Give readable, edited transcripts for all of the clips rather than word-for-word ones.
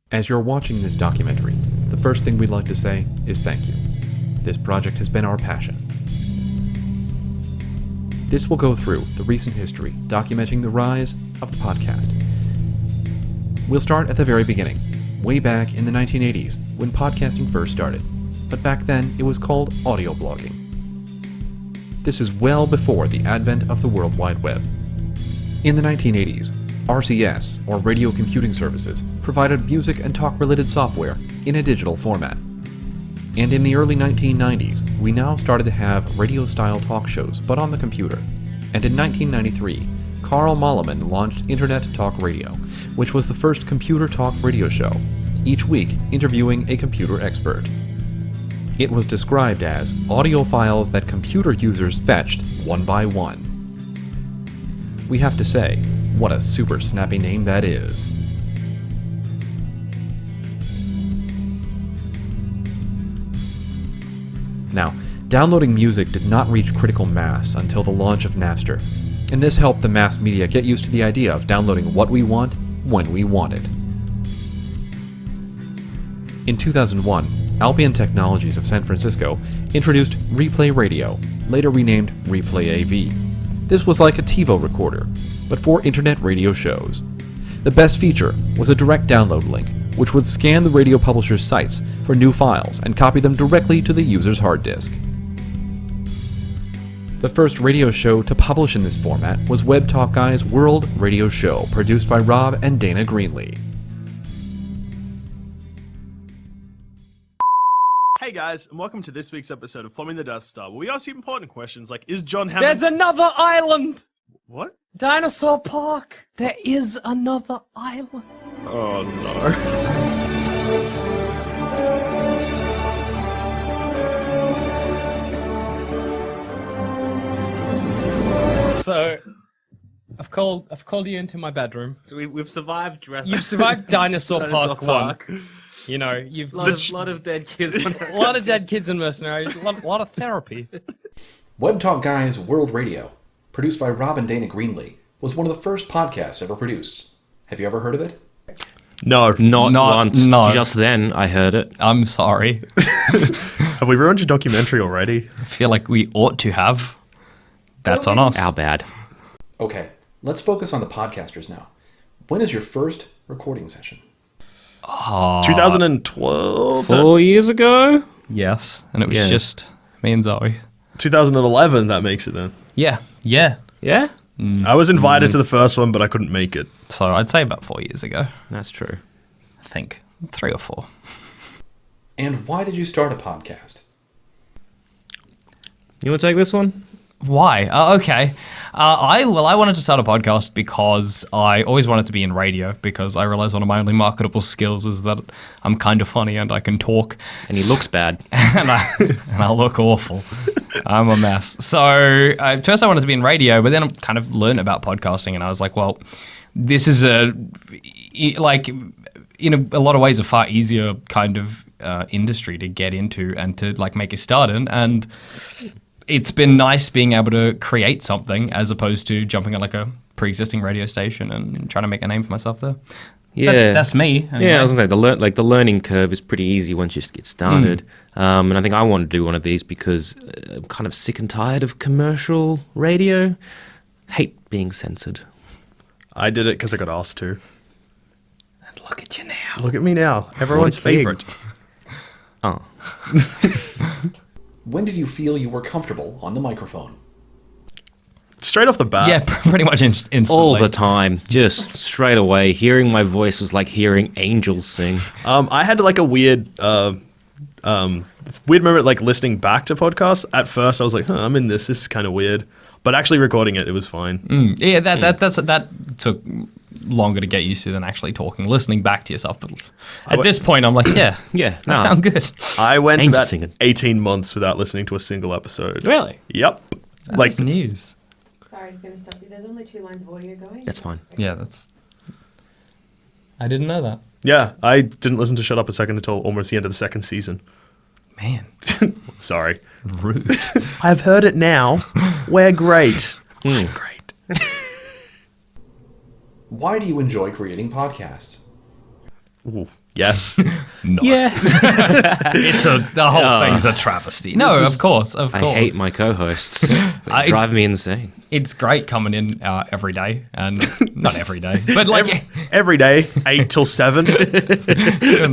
As you're watching this documentary, the first thing we'd like to say is thank you. This project has been our passion. This will go through the recent history, documenting the rise of the podcast. We'll start at the very beginning, way back in the 1980s, when podcasting first started. But back then, it was called audio blogging. This is well before the advent of the World Wide Web. In the 1980s, RCS, or Radio Computing Services, provided music and talk-related software in a digital format. And in the early 1990s, we now started to have radio-style talk shows, but on the computer. And in 1993, Carl Malleman launched Internet Talk Radio, which was the first computer talk radio show, each week interviewing a computer expert. It was described as audio files that computer users fetched one by one. We have to say, what a super snappy name that is. Now, downloading music did not reach critical mass until the launch of Napster, and this helped the mass media get used to the idea of downloading what we want, when we want it. In 2001, Albion Technologies of San Francisco introduced Replay Radio, later renamed Replay AV. This was like a TiVo recorder, but for internet radio shows. The best feature was a direct download link, which would scan the radio publisher's sites for new files and copy them directly to the user's hard disk. The first radio show to publish in this format was Web Talk Guy's World Radio Show, produced by Rob and Dana Greenlee. Hey guys, and welcome to this week's episode of Plumbing the Death Star, where we ask you important questions like, is John Hammond... There's another island! What? Dinosaur Park! There is another island! Oh no. So, I've called you into my bedroom. So we've survived Jurassic. You've survived Dinosaur Dinosaur Park 1. You know, you've... lot of dead kids. a lot of dead kids and mercenaries, a lot of therapy. Web Talk Guy's World Radio, produced by Rob and Dana Greenlee, was one of the first podcasts ever produced. Have you ever heard of it? No. Not once. No. Just then I heard it. I'm sorry. Have we ruined your documentary already? I feel like we ought to have. That's on us. Our bad. Okay, let's focus on the podcasters now. When is your first recording session? 2012? 4 years ago? Yes, and it was just me and Zoe. 2011, that makes it then. Yeah. Yeah? I was invited to the first one, but I couldn't make it. So I'd say about 4 years ago. That's true. I think 3 or 4. And why did you start a podcast? You want to take this one? Why? Okay. I wanted to start a podcast because I always wanted to be in radio, because I realized one of my only marketable skills is that I'm kind of funny and I can talk. And he looks bad. and I look awful. I'm a mess. So first I wanted to be in radio, but then I kind of learned about podcasting and I was like, well, this is in a lot of ways a far easier kind of industry to get into and to like make a start in. And it's been nice being able to create something as opposed to jumping on like a pre-existing radio station and trying to make a name for myself there. Yeah. That's me. Anyway. Yeah, I was going to say, the learning curve is pretty easy once you get started. And I think I want to do one of these because I'm kind of sick and tired of commercial radio. Hate being censored. I did it because I got asked to. And look at you now. Look at me now. Everyone's pig. favorite. Oh. When did you feel you were comfortable on the microphone? Straight off the bat. Yeah, pretty much instantly. All the time. Just straight away. Hearing my voice was like hearing angels sing. I had like a weird moment like listening back to podcasts. At first I was like, I'm in this. This is kind of weird. But actually recording it was fine. Yeah, that took longer to get used to than actually talking, listening back to yourself. But at this point, I'm like, yeah, that sounds good. I went Angel about singing. 18 months without listening to a single episode. Really? Yep. That's news. Sorry, just going to stop you. There's only 2 lines of audio going. That's fine. Yeah, I didn't know that. Yeah, I didn't listen to Shut Up a Second until almost the end of the 2nd season. Man. Sorry. Rude. I've heard it now. We're great. We're great. Why do you enjoy creating podcasts? Ooh, yes. No. Yeah. The whole thing's a travesty. No, of course. I hate my co-hosts. They drive me insane. It's great coming in every day, and not every day, but like Every day, 8 till 7. doing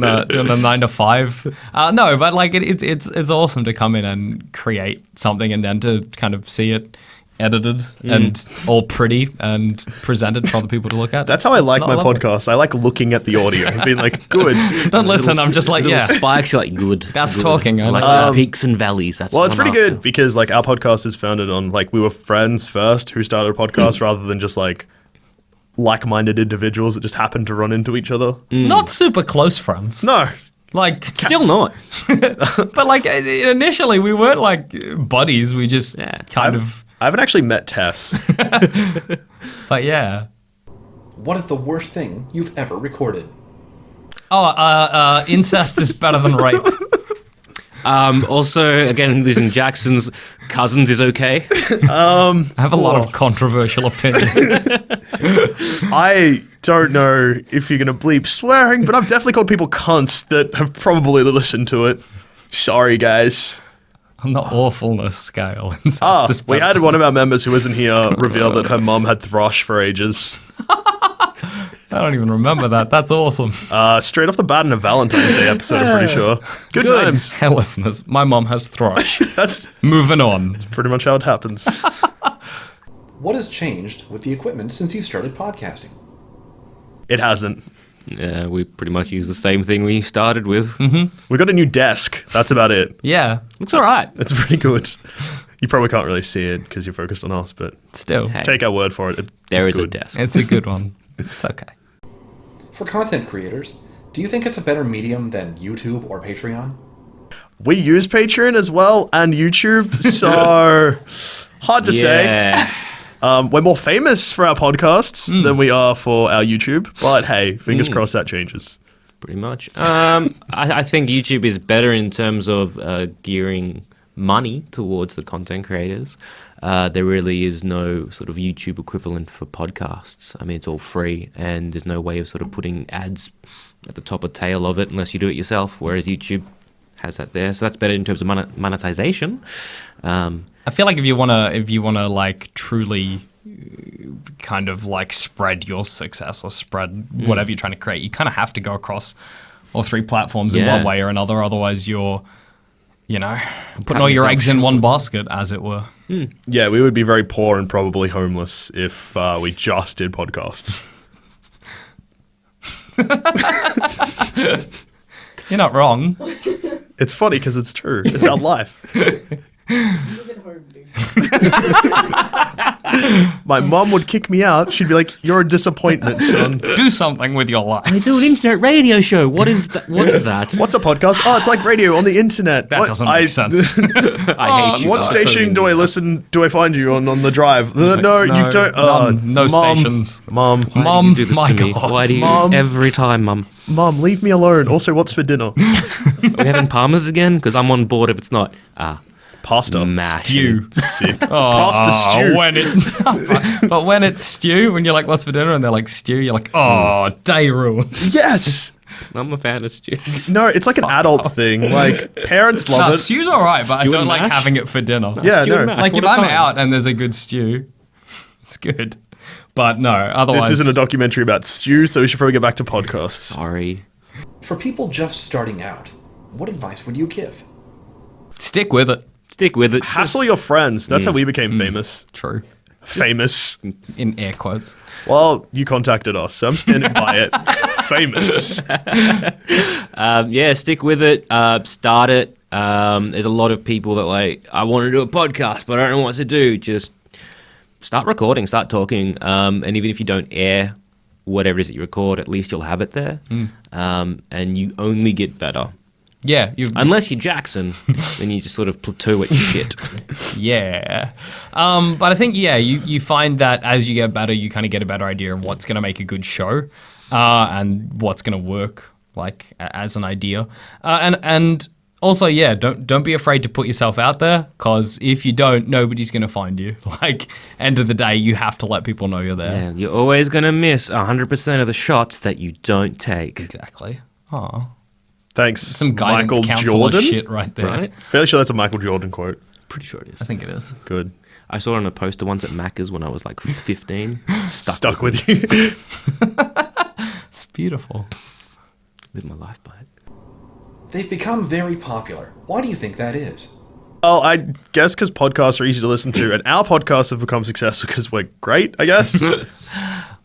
the 9 to 5. No, but like it's awesome to come in and create something, and then to kind of see it edited and all pretty and presented for other people to look at. That's how I like not my lovely. podcast. I like looking at the audio and being like, good. Don't listen. I'm just like, yeah. Spikes, you're like, good. That's good. talking, I I like know. the peaks and valleys. That's Well, what it's I'm pretty after. good because like our podcast is founded on like we were friends first who started a podcast rather than just like-minded individuals that just happened to run into each other. Not super close friends. No. Like Still not. but like initially we weren't like buddies. We just kind of. I haven't actually met Tess. But yeah. What is the worst thing you've ever recorded? Incest is better than rape. Also, again, losing Jackson's cousins is okay. I have a lot of controversial opinions. I don't know if you're going to bleep swearing, but I've definitely called people cunts that have probably listened to it. Sorry, guys. On the awfulness scale. Incest is We better. had one of our members who isn't here reveal that her mum had thrush for ages. I don't even remember that. That's awesome. Straight off the bat in a Valentine's Day episode, I'm pretty sure. Good times. Hey, listeners, my mom has thrush. That's Moving on. pretty much how it happens. What has changed with the equipment since you started podcasting? It hasn't. Yeah, we pretty much use the same thing we started with. We got a new desk. That's about it. Yeah, Looks all right. It's pretty good. You probably can't really see it because you're focused on us, but still. Hey. take our word for it. There it's is a good. desk. It's a good one. It's okay. For content creators, do you think it's a better medium than YouTube or Patreon? We use Patreon as well and YouTube, so hard to say. Yeah. We're more famous for our podcasts than we are for our YouTube, but hey, fingers crossed that changes. Pretty much. I think YouTube is better in terms of gearing money towards the content creators. There really is no sort of YouTube equivalent for podcasts. I mean, it's all free, and there's no way of sort of putting ads at the top or tail of it unless you do it yourself, whereas YouTube has that there. So that's better in terms of monetization. I feel like if you wanna like truly kind of like spread your success or spread whatever you're trying to create, you kind of have to go across all three platforms in Yeah. one way or another. Otherwise, you're, putting Cutting all your yourself eggs in short. one basket, as it were. Yeah, we would be very poor and probably homeless if we just did podcasts. You're not wrong. It's funny because it's true. It's our life. Live at home, dude. My mom would kick me out. She'd be like, "You're a disappointment, son." Do something with your life. I do an internet radio show. What is that? What is that? What's a podcast? Oh, it's like radio on the internet. That What? doesn't make sense. I hate you. What guys. station do I listen? Do I find you on the drive? No, you don't. none. No Mom, stations. Mom, Why do you Mom, do this my to me? God. Why do you Mom. every time, Mum? Mom, leave me alone. Also, what's for dinner? Are we having Palmer's again? Because I'm on board if it's not. Pasta. Mash. Stew. Sick. Oh, Pasta stew. When it, but when it's stew, when you're like, "What's for dinner?" and they're like stew, you're like, "Oh, day ruin." Yes. I'm a fan of stew. No, it's like an adult thing. Like parents love No, it. stew's all right, but I Stew don't and like mash? having it for dinner. Yeah, Stew and no. mash Like all if the I'm time. out and there's a good stew, it's good. But no, otherwise, This isn't a documentary about stew, so we should probably get back to podcasts. Sorry. For people just starting out, what advice would you give? stick with it. Stick with it. Hassle your friends. That's how we became famous. True. Famous. In air quotes. Well, you contacted us, so I'm standing by it. Famous. Yeah, stick with it. Start it. There's a lot of people that like, I want to do a podcast, but I don't know what to do. Just start recording, start talking. And even if you don't air whatever it is that you record, at least you'll have it there. And you only get better. Yeah, you've Unless you're Jackson, then you just sort of plateau at shit. Yeah. But I think, you find that as you get better, you kind of get a better idea of what's going to make a good show and what's going to work like as an idea. And Also, yeah, don't be afraid to put yourself out there, because if you don't, nobody's going to find you. Like, end of the day, you have to let people know you're there. Yeah, you're always going to miss 100% of the shots that you don't take. Exactly. Oh, Thanks, some guidance Michael counselor Jordan. shit right there. Right? Fairly sure that's a Michael Jordan quote. Pretty sure it is. I think it is. Good. I saw it on a poster once at Macca's when I was like 15. Stuck with you. It's beautiful. Live my life by it. They've become very popular. Why do you think that is? Well, I guess because podcasts are easy to listen to, and our podcasts have become successful because we're great, I guess.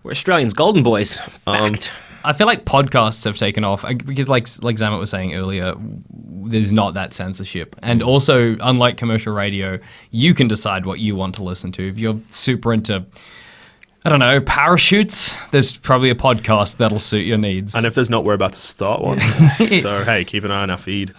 We're Australians, golden boys. Fact. I feel like podcasts have taken off because, like Zamet was saying earlier, there's not that censorship. And also, unlike commercial radio, you can decide what you want to listen to. If you're super into, I don't know, parachutes, there's probably a podcast that'll suit your needs. And if there's not, we're about to start one. So, hey, keep an eye on our feed.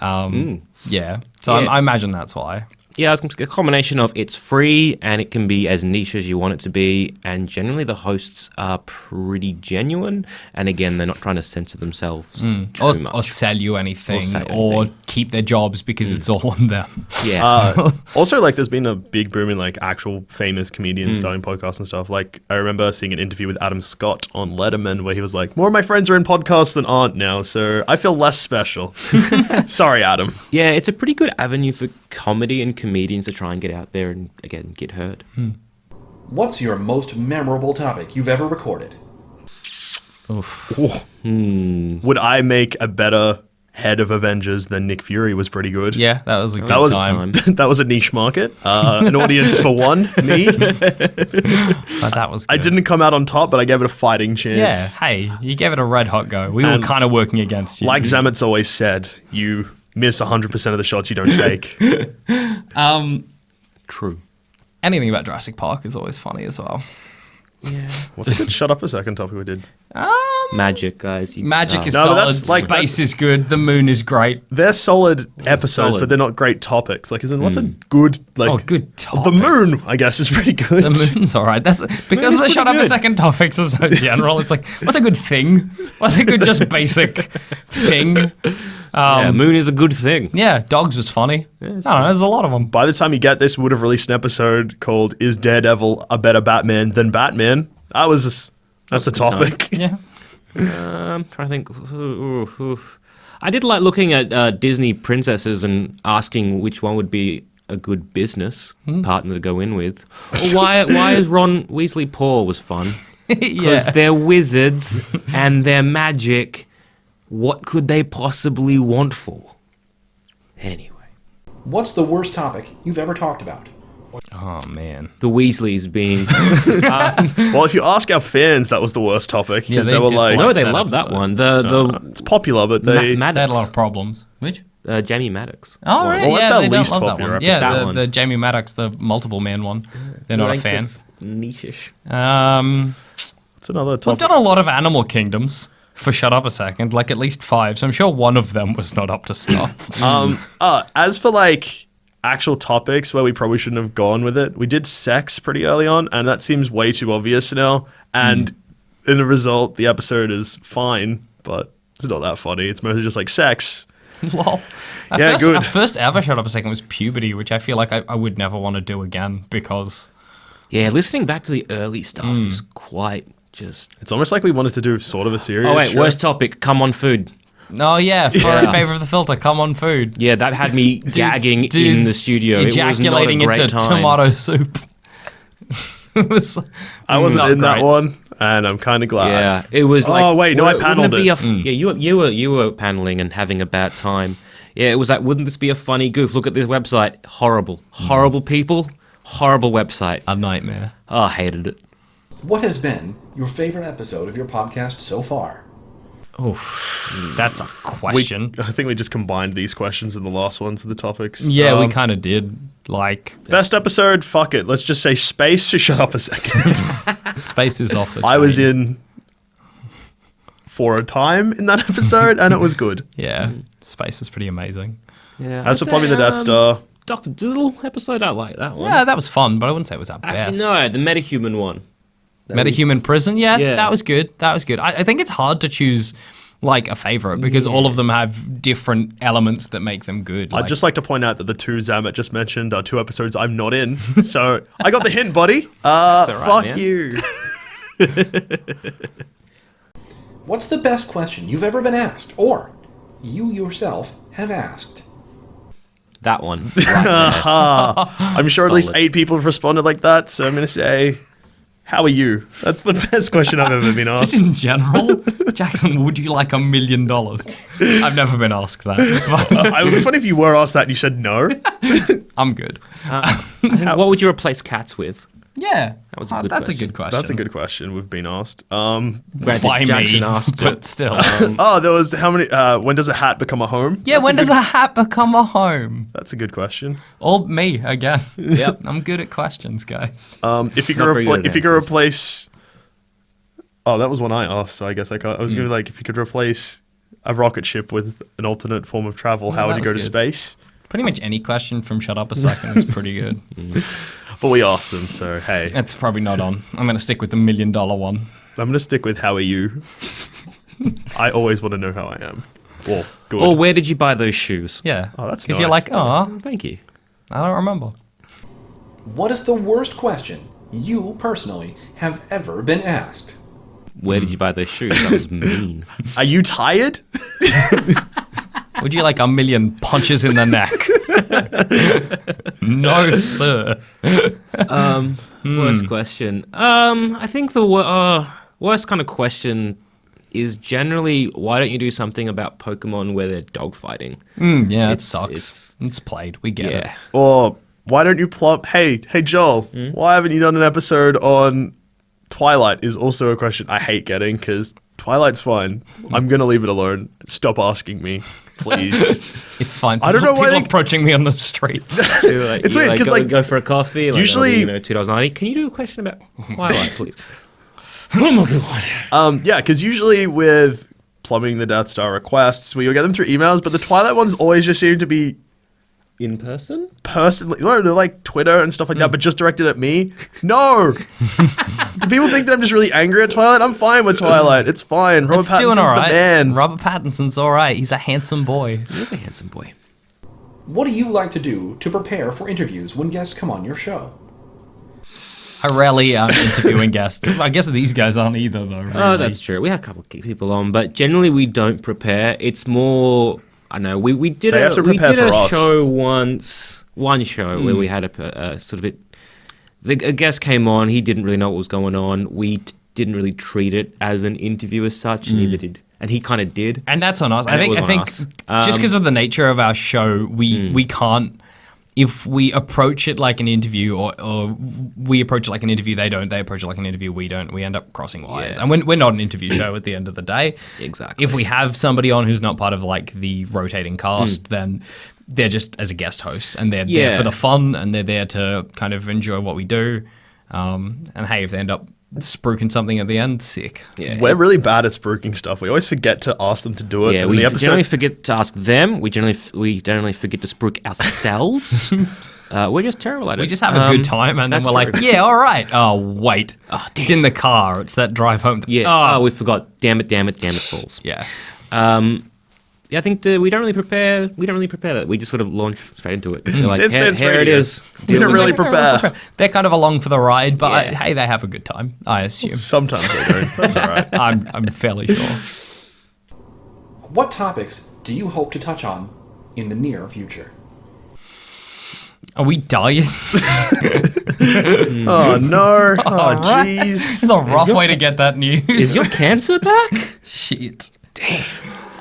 Yeah. So Yeah. I imagine that's why. Yeah, it's a combination of it's free and it can be as niche as you want it to be. And generally, the hosts are pretty genuine. And again, they're not trying to censor themselves too much. Or sell you anything, sell or anything. keep their jobs because it's all on them. Yeah. Also, like, there's been a big boom in, like, actual famous comedians starting podcasts and stuff. Like, I remember seeing an interview with Adam Scott on Letterman where he was like, more of my friends are in podcasts than aren't now, so I feel less special. Sorry, Adam. Yeah, it's a pretty good avenue for comedy and comedians to try and get out there and, again, get heard. What's your most memorable topic you've ever recorded? Would I make a better head of Avengers than Nick Fury was pretty good. Yeah, that was a good That was time. that was a niche market. An audience for one, me. But that was good. I didn't come out on top, but I gave it a fighting chance. Yeah, hey, you gave it a red hot go. We were And kind of working against you. Like Zamet's always said, you miss 100% of the shots you don't take. True. Anything about Jurassic Park is always funny as well. Yeah. What's a good shut up a second topic we did? Magic, guys. Magic is No, but solid. that's like- Space is good. The moon is great. They're solid episodes, solid. but they're not great topics. Like, what's a good, like... Oh, good topic. The moon, I guess, is pretty good. The moon's all right. That's because the pretty shut up a good. second topics are so general. It's like, what's a good thing? What's a good, just basic thing? Yeah, moon is a good thing. Yeah, dogs was funny. I don't know. There's a lot of them. By the time you get this, we would have released an episode called "Is Daredevil a better Batman than Batman?" That's a topic. Yeah. I'm trying to think. I did like looking at Disney princesses and asking which one would be a good business partner to go in with. Or why is Ron Weasley poor was fun. Because Yeah. they're wizards and they're magic. What could they possibly want for? Anyway. What's the worst topic you've ever talked about? Oh man. The Weasleys being... Well, if you ask our fans, that was the worst topic Yeah, because they they were dislike like, no, they that love that episode. one. The it's popular, but they. Ma- They had a Maddox. lot of problems. Which? Jamie Maddox. Oh, right. well, that's yeah, our they don't least love that popular one. episode. Yeah, That the, one. the Jamie Maddox, the multiple man one. They're not a Like, fan. it's niche-ish. It's another We've topic. done a lot of Animal Kingdoms for Shut Up a Second, like at least 5. So I'm sure one of them was not up to snuff. As for like actual topics where we probably shouldn't have gone with it, we did sex pretty early on, and that seems way too obvious now. And in the result, the episode is fine, but it's not that funny. It's mostly just like sex. Lol. Yeah, good. Our first ever Shut Up a Second was puberty, which I feel like I would never want to do again because... Yeah, listening back to the early stuff is quite just... It's almost like we wanted to do sort of a series. Oh, wait, show. worst topic, come on food. Oh, yeah, for Yeah. in favor of the filter, come on food. Yeah, that had me gagging in Dudes the studio. It was not a ejaculating great into time. tomato soup. It was I wasn't not in that great. one, and I'm kind of glad. Yeah, it was like... Oh, wait, no, I panelled wouldn't it. be a Yeah, you were paneling and having a bad time. Yeah, it was like, wouldn't this be a funny goof? Look at this website. Horrible. Horrible people. Horrible website. a nightmare. Oh, I hated it. What has been your favorite episode of your podcast so far? Oof, that's a question. I think we just combined these questions in the last ones of the topics. Yeah, we kind of did. Like, Best episode, fuck it. Let's just say space. Shut up a second. space is off the I was train. in for a time in that episode, and it was good. Yeah, space is pretty amazing. Yeah, As for plumbing the Death Star, Dr. Doodle episode, I like that one. Yeah, that was fun, but I wouldn't say it was our Actually, best. no, the metahuman one. Metahuman Prison, yeah, Yeah. that was good. That was good. I think it's hard to choose like a favorite because all of them have different elements that make them good. I'd just like to point out that the two Zamet just mentioned are 2 episodes I'm not in. So I got the hint, buddy. all right, Fuck man. you. What's the best question you've ever been asked, or you yourself have asked? That one. I'm sure at least Solid. 8 people have responded like that. So I'm going to say, how are you? That's the best question I've ever been asked. Just in general, Jackson, would you like $1 million? I've never been asked that. It would be funny if you were asked that and you said no. I'm good. I think, what would you replace cats with? Yeah, was a good that's question. a good question. That's a good question we've been asked. Granted, Why Jackson me? asked But it. still. There was how many? When does a hat become a home? Yeah, when does a hat become a home? That's a good question. Or me again. Yep. I'm good at questions, guys. If you Not very good could at if you could answers. replace, that was one I asked. So I guess I was going to be like, if you could replace a rocket ship with an alternate form of travel, how that would you go to was good. space? Pretty much any question from Shut Up a Second is pretty good. But we asked them, so hey, It's probably not on. I'm going to stick with the $1 million one. I'm going to stick with how are you? I always want to know how I am. Or good. Or where did you buy those shoes? Yeah. Oh, that's Because you're nice. like, oh, Thank you. I don't remember. What is the worst question you personally have ever been asked? Where did you buy those shoes? That was mean. Are you tired? Would you like 1 million punches in the neck? No, sir. Worst question. I think the worst kind of question is generally, why don't you do something about Pokemon where they're dogfighting? Yeah, it It's- sucks. It's played. We get it. Yeah. Or why don't you plump? Hey, Joel, why haven't you done an episode on Twilight? Is also a question I hate getting because Twilight's fine. I'm gonna leave it alone. Stop asking me, please. It's fine. I don't know why people they- approaching me on the street. It's weird, 'cause, like, go for a coffee. Like, usually- $2.90. Can you do a question about Twilight, please? Oh my god. Yeah, because usually with plumbing the Death Star requests, we get them through emails, but the Twilight ones always just seem to be In person? personally, no, like Twitter and stuff like that, but just directed at me. No. Do people think that I'm just really angry at Twilight? I'm fine with Twilight. It's fine. Robert It's doing Pattinson's all the right. man. Robert Pattinson's all right. He's a handsome boy. He was a handsome boy. What do you like to do to prepare for interviews when guests come on your show? I rarely am interviewing guests. I guess these guys aren't either, though. Really. Oh, that's true. We had a couple of people on, but generally we don't prepare. It's more, I know, we did They have to prepare for us. show once, one show where we had a sort of a guest came on, he didn't really know what was going on. We didn't really treat it as an interview as such, neither did, and he kind of did. And that's on us. And I it think was on us. just because of the nature of our show, we can't. If we approach it like an interview, or we approach it like an interview, they don't. They approach it like an interview, we don't. We end up crossing wires, Yeah. and we're not an interview show at the end of the day. Exactly. If we have somebody on who's not part of like the rotating cast, then they're just as a guest host, and they're there Yeah. for the fun, and they're there to kind of enjoy what we do. And hey, if they end up spruiking something at the end, sick. Yeah. We're really bad at spruiking stuff. We always forget to ask them to do it. Yeah, and we the episode, generally forget to ask them. We generally forget to spruik ourselves. We're just terrible at it. We just have a good time, and then that's we're like, true. yeah, all right. Oh, wait. damn. It's in the car. It's that drive home. Yeah. Oh, we forgot. Damn it, falls. yeah. Yeah, I think we don't really prepare. We don't really prepare that. We just sort of launch straight into it. We're like, Sanspants here it Radio. is. We Deal don't with really it. prepare. They're kind of along for the ride, but Yeah. hey, they have a good time, I assume. Sometimes they don't. That's all right. I'm fairly sure. What topics do you hope to touch on in the near future? Are we dying? Oh no. Oh Alright. jeez. It's a rough way to get that news. Is your cancer back? Shit. Damn.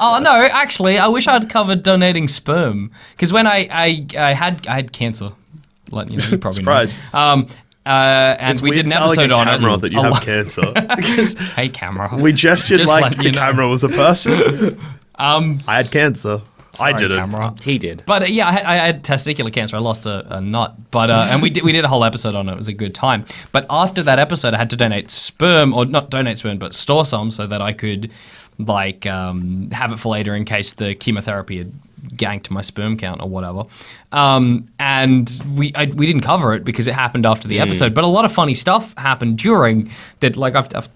Oh no! Actually, I wish I'd covered donating sperm because when I had cancer, letting you know, you probably Surprise. know. And It's we weird did an telling episode a on camera it. that you have cancer. Because Hey, camera. we gestured Just like letting the you know. camera was a person. I had cancer. I Sorry, didn't. Camera. He did. But yeah, I had testicular cancer. I lost a nut. But and we did a whole episode on it. It was a good time. But after that episode, I had to donate sperm, or not donate sperm, but store some so that I could like have it for later in case the chemotherapy had ganked my sperm count or whatever. And we didn't cover it because it happened after the episode. But a lot of funny stuff happened during that. Like I've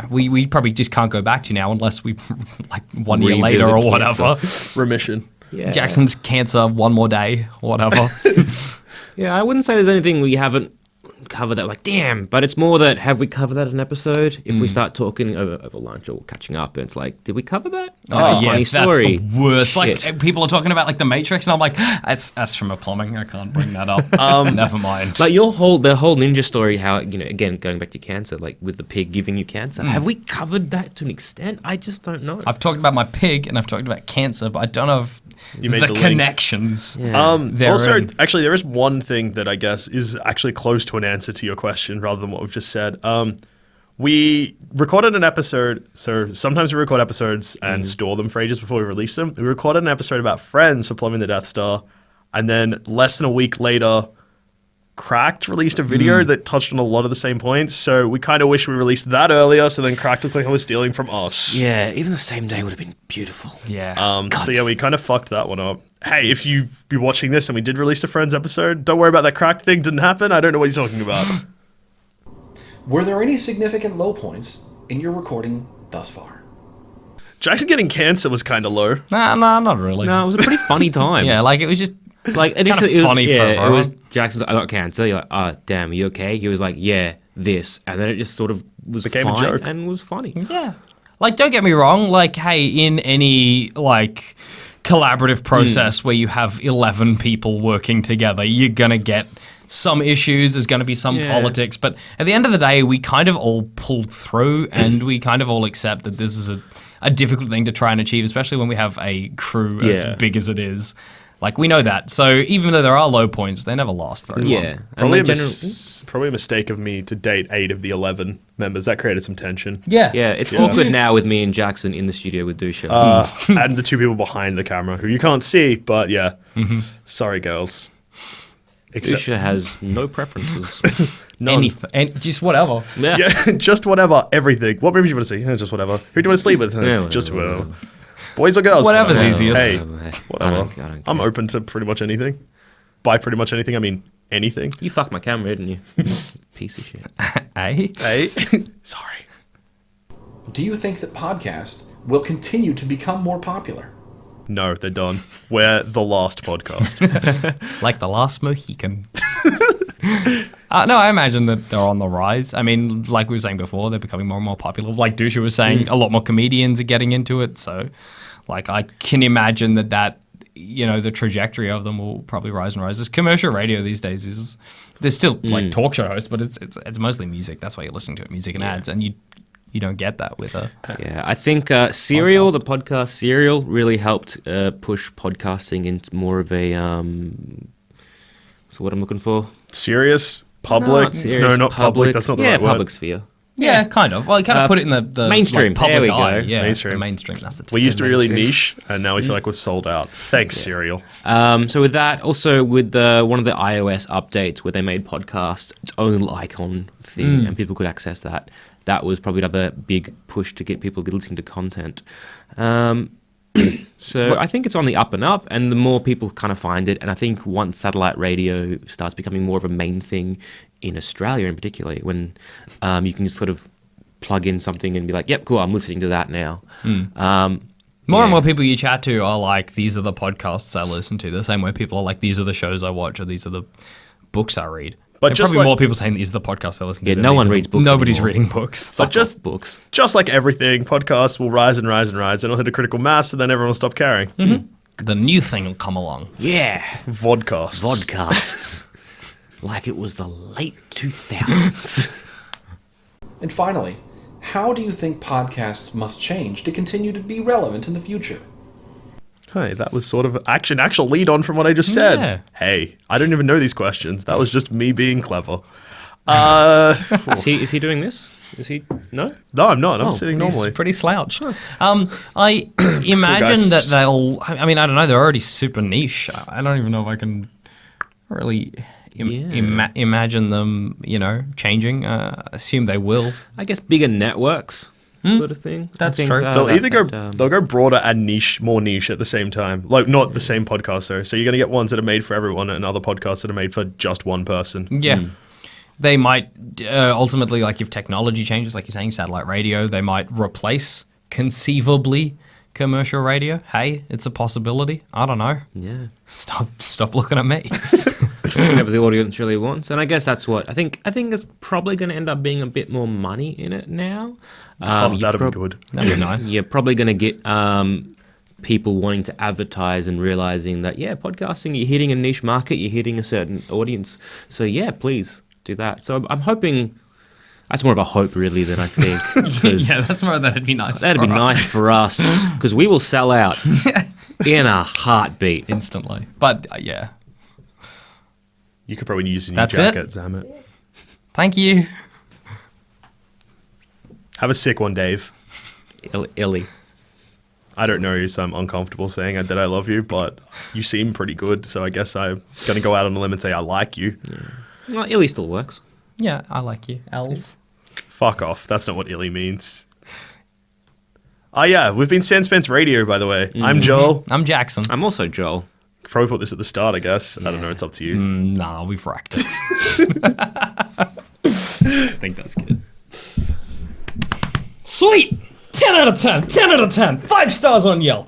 we probably just can't go back to now unless we like 1 year later or Revisit whatever. Remission. Yeah. Jackson's cancer, one more day, whatever. Yeah, I wouldn't say there's anything we haven't covered that, like, damn, but it's more that, have we covered that in an episode? If we start talking over lunch or catching up, and it's like, did we cover that? Oh, yeah, funny that's story. the worst. Shit. Like, people are talking about, like, the Matrix, and I'm like, that's from a plumbing. I can't bring that up. Never mind. Like the whole ninja story, how, again, going back to cancer, like with the pig giving you cancer, have we covered that to an extent? I just don't know. I've talked about my pig, and I've talked about cancer, but I don't know if You made the the link. connections. Yeah. Also, therein. actually, there is one thing that I guess is actually close to an answer to your question rather than what we've just said. We recorded an episode, so sometimes we record episodes and store them for ages before we release them. We recorded an episode about Friends for Plumbing the Death Star, and then less than a week later, Cracked released a video that touched on a lot of the same points, so we kind of wish we released that earlier, so then Cracked looked like it was stealing from us. Yeah, even the same day would have been beautiful. Yeah. So yeah, we kind of fucked that one up. Hey, if you've been watching this and we did release a Friends episode, don't worry about that Cracked thing. Didn't happen. I don't know what you're talking about. Were there any significant low points in your recording thus far? Jackson getting cancer was kind of low. Nah, not really. No, it was a pretty funny time. Yeah, like, it was just... Like kinda initially, it was funny for yeah, it everyone. was Jackson's. I got cancer. You're like, oh damn, are you okay? He was like, yeah, this, and then it just sort of was Became a fine joke. and was funny. Yeah. Like, don't get me wrong. Like, hey, in any, like, collaborative process where you have 11 people working together, you're going to get some issues. There's going to be some Yeah. politics. But at the end of the day, we kind of all pulled through and we kind of all accept that this is a difficult thing to try and achieve, especially when we have a crew as Yeah. big as it is. Like, we know that. So even though there are low points, they never last very long. Yeah, and Probably, like probably a mistake of me to date 8 of the 11 members. That created some tension. Yeah. yeah, it's awkward now with me and Jackson in the studio with Dusha. And the 2 people behind the camera who you can't see, but yeah. Sorry, girls. Except, Dusha has no preferences. none. Just whatever. Yeah. Yeah, just whatever, everything. What movies do you want to see? Just whatever. Who do you want to sleep with? Yeah, Just whatever. whatever. Boys or girls? Whatever's Whatever. easiest. Hey, I whatever. don't care. I'm open to pretty much anything. By pretty much anything, I mean anything. You fucked my camera, didn't you? You piece of shit. Eh? Hey, sorry. Do you think that podcasts will continue to become more popular? No, they're done. We're the last podcast. Like the last Mohican. No, I imagine that they're on the rise. I mean, like we were saying before, they're becoming more and more popular. Like Dusha was saying, a lot more comedians are getting into it. So, like, I can imagine that the trajectory of them will probably rise and rise. There's commercial radio these days. There's still like talk show hosts, but it's mostly music. That's why you're listening to it, music and ads, and you don't get that with a. Yeah, I think Serial, the podcast Serial, really helped push podcasting into more of a what's what I'm looking for? Serious? Public? Serious, No, not public. That's not the right public word. sphere. Yeah, kind of. Well, you kind of put it in the mainstream. like, public There we eye. go. Yeah, Mainstream. the mainstream. That's the We used to be really mainstream. niche, and now we feel like we've sold out. Thanks, Serial. So with that, also with one of the iOS updates where they made podcast its own little icon thing, and people could access that. That was probably another big push to get people listening to content. So I think it's on the up and up, and the more people kind of find it, and I think once satellite radio starts becoming more of a main thing in Australia, in particular, when you can just sort of plug in something and be like, "Yep, cool, I'm listening to that now." More and more people you chat to are like, these are the podcasts I listen to. The same way people are like, these are the shows I watch, or these are the books I read. But There are just probably like- more people saying these are the podcasts I listen to. Yeah, than no these one are the- reads books Nobody's anymore. reading books. But just books. just like everything, podcasts will rise and rise and rise, and it'll hit a critical mass, and then everyone will stop caring. The new thing will come along. Yeah, Vodcasts. podcasts. Like it was the late 2000s. And finally, how do you think podcasts must change to continue to be relevant in the future? Hey, that was sort of actual lead on from what I just said. Yeah. Hey, I don't even know these questions. That was just me being clever. Is he doing this? Is he? No? No, I'm not. I'm Oh, sitting He's normally. pretty slouched. I imagine guys. that they'll. I mean, I don't know. They're already super niche. I don't even know if I can really imagine them. Changing. Assume they will. I guess bigger networks sort of thing. That's I think, true. They'll either go that, they'll go broader and more niche at the same time. Like not the same podcast though. So you're gonna get ones that are made for everyone and other podcasts that are made for just one person. Yeah. They might ultimately, like if technology changes, like you're saying, satellite radio, they might replace conceivably commercial radio. Hey, it's a possibility. I don't know. Yeah. Stop looking at me. Whatever the audience really wants, and I guess that's what I think. I think it's probably going to end up being a bit more money in it now. That'd be good. That'd be nice. You're probably going to get people wanting to advertise and realizing that podcasting, you're hitting a niche market, you're hitting a certain audience. So please do that. So I'm hoping. That's more of a hope, really, than I think. Yeah, that's more that'd be nice. That'd be nice for us because we will sell out in a heartbeat. Instantly. But yeah. You could probably use a new That's jacket, it? Zamet. Thank you. Have a sick one, Dave. Illy. I don't know you, so I'm uncomfortable saying that I love you, but you seem pretty good, so I guess I'm going to go out on a limb and say I like you. Yeah. Well, Illy still works. Yeah, I like you. Els. Fuck off. That's not what illy means. Oh, yeah. We've been Sanspants Radio, by the way. I'm Joel. I'm Jackson. I'm also Joel. Probably put this at the start, I guess. I don't know. It's up to you. Nah, we've wrecked it. I think that's good. Sweet! 10 out of 10. 10 out of 10. 5 stars on Yelp.